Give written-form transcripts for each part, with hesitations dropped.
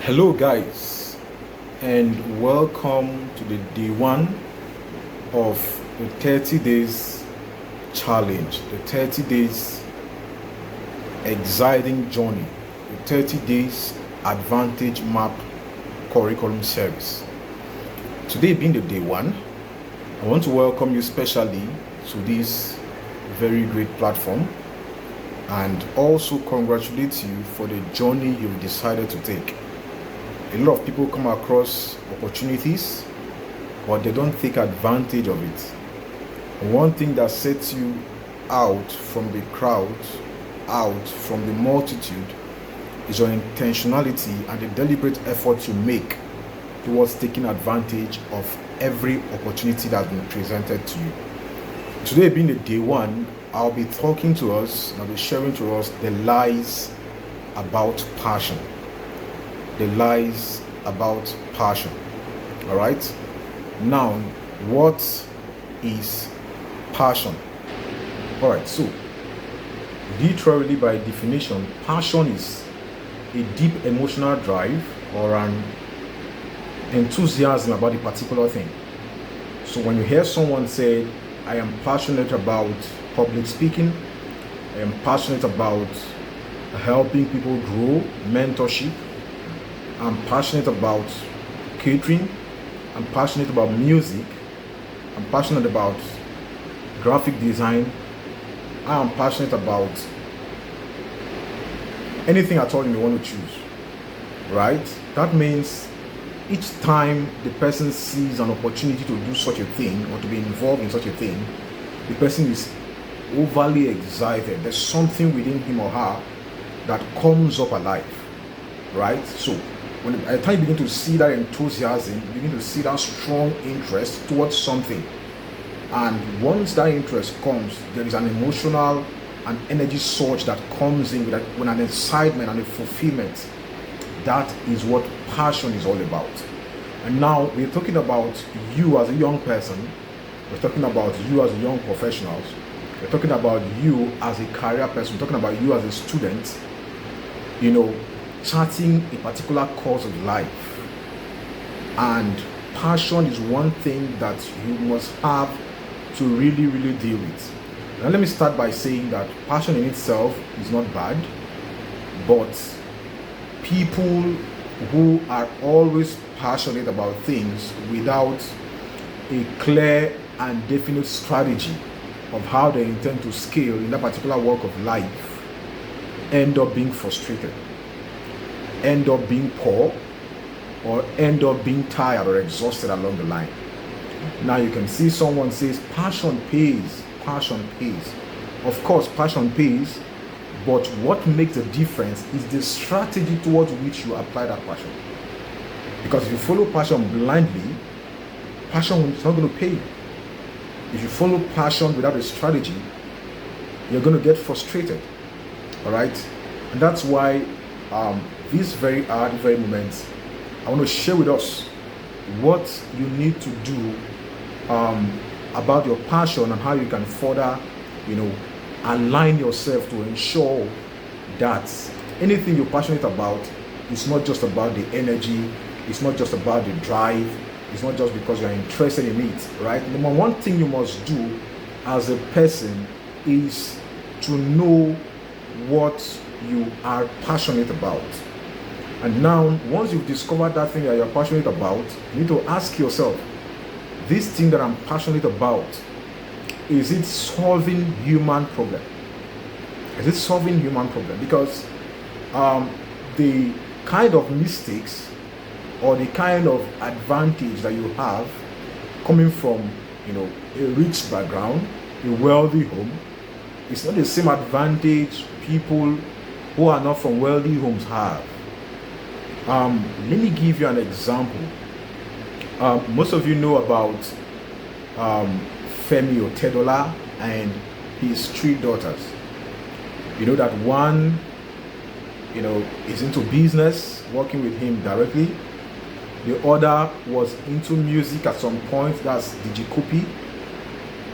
Hello, guys, and welcome to the day one of the 30 days challenge, the 30 days exciting journey, the 30 days advantage map curriculum series. Today being the day one, I want to welcome you specially to this very great platform and also congratulate you for the journey you've decided to take. A lot of people come across opportunities, but they don't take advantage of it. One thing that sets you out from the crowd, out from the multitude, is your intentionality and the deliberate effort you make towards taking advantage of every opportunity that's been presented to you. Today being the day one, I'll be talking to us, I'll be sharing to us the lies about passion. The lies about passion. All right. Now, what is passion? All right. So, literally by definition, passion is a deep emotional drive or an enthusiasm about a particular thing. So, when you hear someone say, "I am passionate about public speaking," "I am passionate about helping people grow," mentorship, "I'm passionate about catering," "I'm passionate about music," "I'm passionate about graphic design," "I'm passionate about anything at all you want to choose," right? That means each time the person sees an opportunity to do such a thing or to be involved in such a thing, the person is overly excited. There's something within him or her that comes up alive, right? So by the time you begin to see that enthusiasm, you begin to see that strong interest towards something. And once that interest comes, there is an emotional and energy surge that comes in with an excitement and a fulfillment. That is what passion is all about. And now we're talking about you as a young person. We're talking about you as a young professional. We're talking about you as a career person. We're talking about you as a student. Charting a particular course of life. And passion is one thing that you must have to really deal with. Now let me start by saying that passion in itself is not bad, but people who are always passionate about things without a clear and definite strategy of how they intend to scale in that particular walk of life end up being frustrated, end up being poor, or end up being tired or exhausted along the line. Now you can see someone says passion pays. Passion pays. Of course, passion pays, but what makes the difference is the strategy towards which you apply that passion. Because if you follow passion blindly, passion is not going to pay you. If you follow passion without a strategy, you're going to get frustrated. All right? And that's why this very moment, I want to share with us what you need to do about your passion and how you can further, align yourself to ensure that anything you're passionate about is not just about the energy, it's not just about the drive, it's not just because you're interested in it, right? Number one thing you must do as a person is to know what you are passionate about. And now, once you've discovered that thing that you're passionate about, you need to ask yourself, this thing that I'm passionate about, is it solving human problem? Is it solving human problem? Because the kind of mistakes or the kind of advantage that you have coming from, a rich background, a wealthy home, it's not the same advantage people who are not from wealthy homes have. Let me give you an example. Most of you know about Femi Otedola and his 3 daughters. You know that one, is into business, working with him directly. The other was into music at some point, that's DJ Kopi.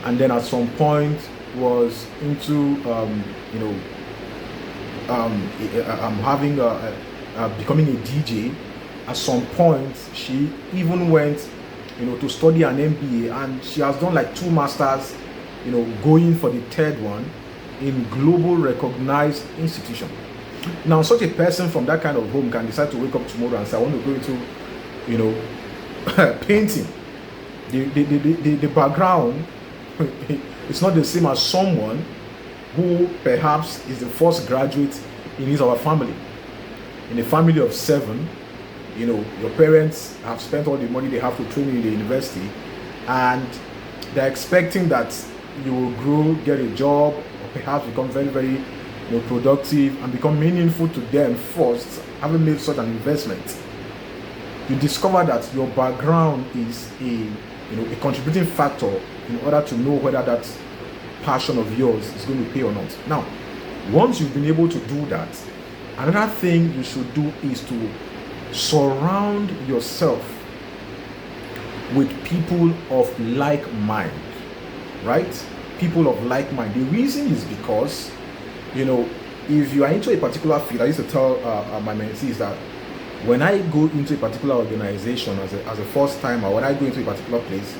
And then at some point was into, becoming a DJ At some point, she even went, to study an MBA, and she has done like 2 masters, going for the 3rd one in global recognized institution. Now, such a person from that kind of home can decide to wake up tomorrow and say, I want to go into, painting. The background it's not the same as someone who perhaps is the first graduate in his or her family. In a family of 7, your parents have spent all the money they have to train you in the university, and they're expecting that you will grow, get a job, or perhaps become very, very productive and become meaningful to them first, having made such an investment. You discover that your background is a contributing factor in order to know whether that passion of yours is going to pay or not. Now, once you've been able to do that, another thing you should do is to surround yourself with people of like mind, right? People of like mind. The reason is because, if you are into a particular field, I used to tell my mentees that when I go into a particular organization as a first timer, when I go into a particular place,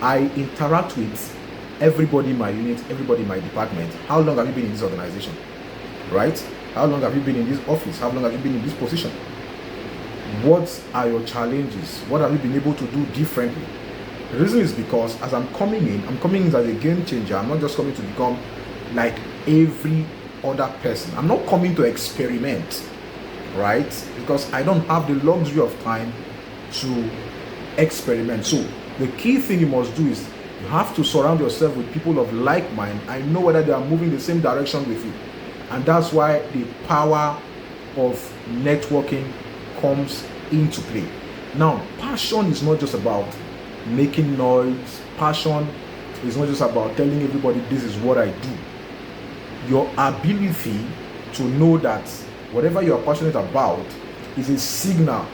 I interact with everybody in my unit, everybody in my department. How long have you been in this organization? Right? How long have you been in this office? How long have you been in this position? What are your challenges? What have you been able to do differently? The reason is because as I'm coming in as a game changer. I'm not just coming to become like every other person. I'm not coming to experiment, right? Because I don't have the luxury of time to experiment. So the key thing you must do is you have to surround yourself with people of like mind. I know whether they are moving the same direction with you. And that's why the power of networking comes into play. Now, passion is not just about making noise. Passion is not just about telling everybody this is what I do. Your ability to know that whatever you are passionate about is a signal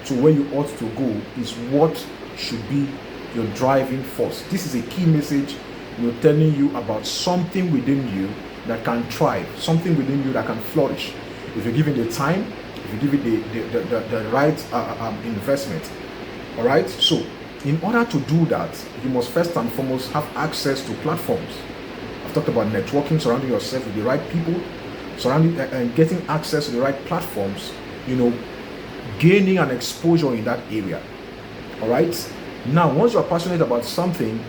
to where you ought to go is what should be your driving force. This is a key message telling you about something within you that can thrive, something within you that can flourish. If you give it the time, if you give it the right investment. All right. So, in order to do that, you must first and foremost have access to platforms. I've talked about networking, surrounding yourself with the right people, surrounding and getting access to the right platforms. Gaining an exposure in that area. All right. Now, once you are passionate about something,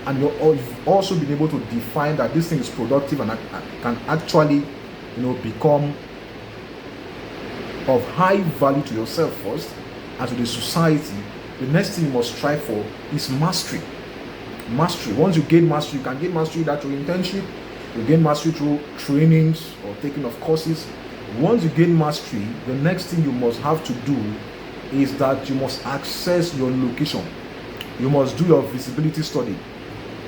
and you've also been able to define that this thing is productive and can actually, become of high value to yourself first and to the society, the next thing you must strive for is mastery. Mastery. Once you gain mastery, you can gain mastery that through internship, you gain mastery through trainings or taking of courses. Once you gain mastery, the next thing you must have to do is that you must access your location. You must do your visibility study.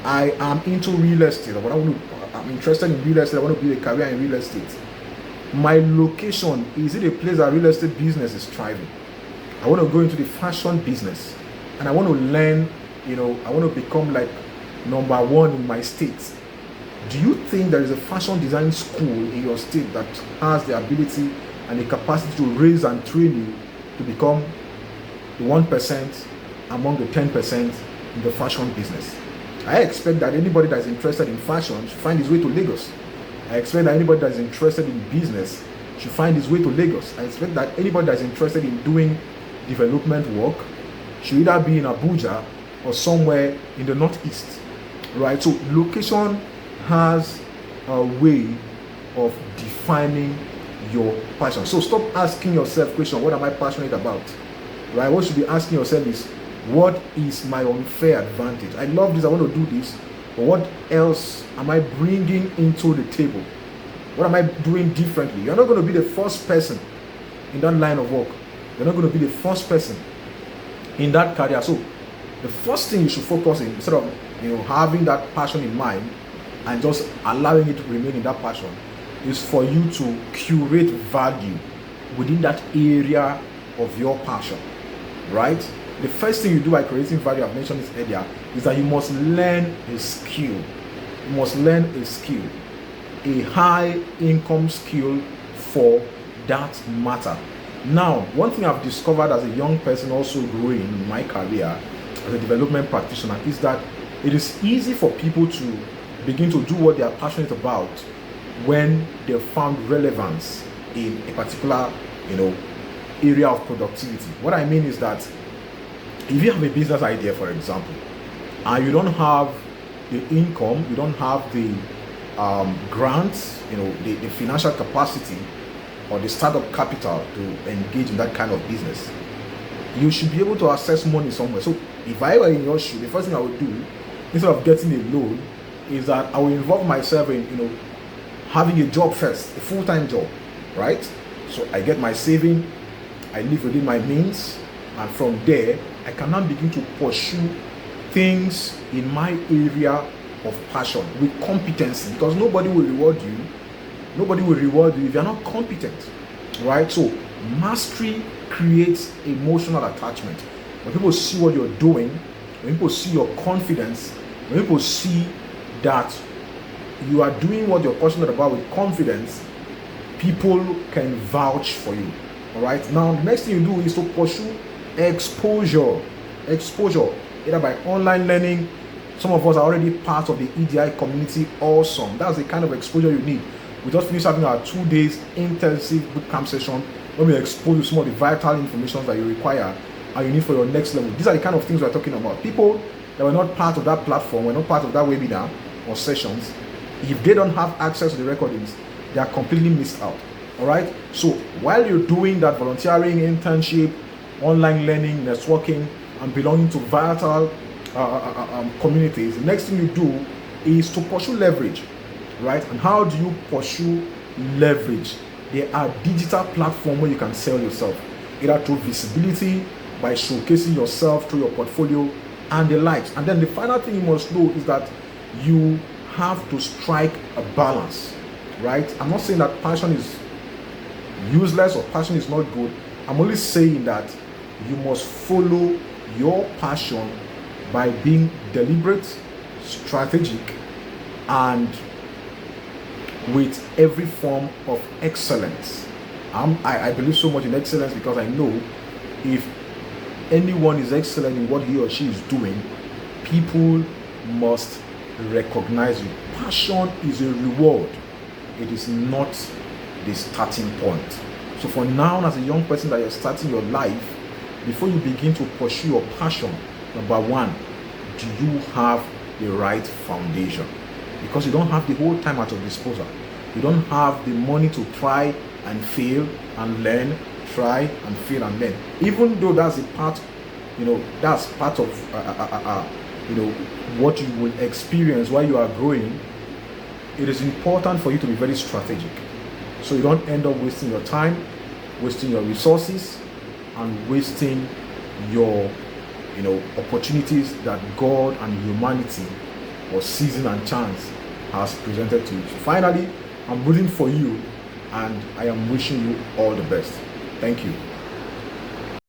I am into real estate. I'm interested in real estate. I want to build a career in real estate. My location, is it a place that real estate business is thriving? I want to go into the fashion business, and I want to learn, I want to become like number 1 in my state. Do you think there is a fashion design school in your state that has the ability and the capacity to raise and train you to become the 1% among the 10% in the fashion business? I expect that anybody that is interested in fashion should find his way to Lagos. I expect that anybody that is interested in business should find his way to Lagos. I expect that anybody that is interested in doing development work should either be in Abuja or somewhere in the northeast, right? So location has a way of defining your passion. So stop asking yourself question, what am I passionate about? Right? What you should be asking yourself is, what is my unfair advantage? I love this, I want to do this, but what else am I bringing into the table? What am I doing differently? You're not going to be the first person in that line of work. You're not going to be the first person in that career. So the first thing you should focus on, instead of having that passion in mind and just allowing it to remain in that passion, is for you to curate value within that area of your passion, right? The first thing you do by creating value, I've mentioned this earlier, is that you must learn a skill. You must learn a skill, a high income skill for that matter. Now, one thing I've discovered as a young person also growing in my career as a development practitioner is that it is easy for people to begin to do what they are passionate about when they found relevance in a particular, area of productivity. What I mean is that if you have a business idea, for example, and you don't have the income, you don't have the grants, the financial capacity or the startup capital to engage in that kind of business, you should be able to access money somewhere. So if I were in your shoe, the first thing I would do, instead of getting a loan, is that I will involve myself in, having a job first, a full-time job, right? So I get my saving, I live within my means, and from there, I can now begin to pursue things in my area of passion with competency, because nobody will reward you. Nobody will reward you if you're not competent, right? So mastery creates emotional attachment. When people see what you're doing, when people see your confidence, when people see that you are doing what you're passionate about with confidence, people can vouch for you. All right. Now, the next thing you do is to pursue exposure. Exposure, either by online learning. Some of us are already part of the EDI community. Awesome. That's the kind of exposure you need. We just finished having our 2 days intensive bootcamp session when we expose you some of the vital information that you require and you need for your next level. These are the kind of things we're talking about. People that were not part of that platform, were not part of that webinar or sessions, if they don't have access to the recordings, they are completely missed out. All right. So while you're doing that volunteering, internship, online learning, networking, and belonging to vital communities, the next thing you do is to pursue leverage, right? And how do you pursue leverage? There are digital platforms where you can sell yourself, either through visibility, by showcasing yourself through your portfolio and the likes. And then the final thing you must know is that you have to strike a balance, right? I'm not saying that passion is useless or passion is not good. I'm only saying that you must follow your passion by being deliberate, strategic, and with every form of excellence. I believe so much in excellence because I know if anyone is excellent in what he or she is doing, people must recognize you. Passion is a reward. It is not the starting point. So for now, as a young person that you're starting your life, before you begin to pursue your passion, number one, do you have the right foundation? Because you don't have the whole time at your disposal. You don't have the money to try and fail and learn, try and fail and learn. Even though that's a part, that's part of, what you will experience while you are growing, it is important for you to be very strategic. So you don't end up wasting your time, wasting your resources, and wasting your opportunities that God and humanity or season and chance has presented to you. So finally, I'm rooting for you and I am wishing you all the best. Thank you.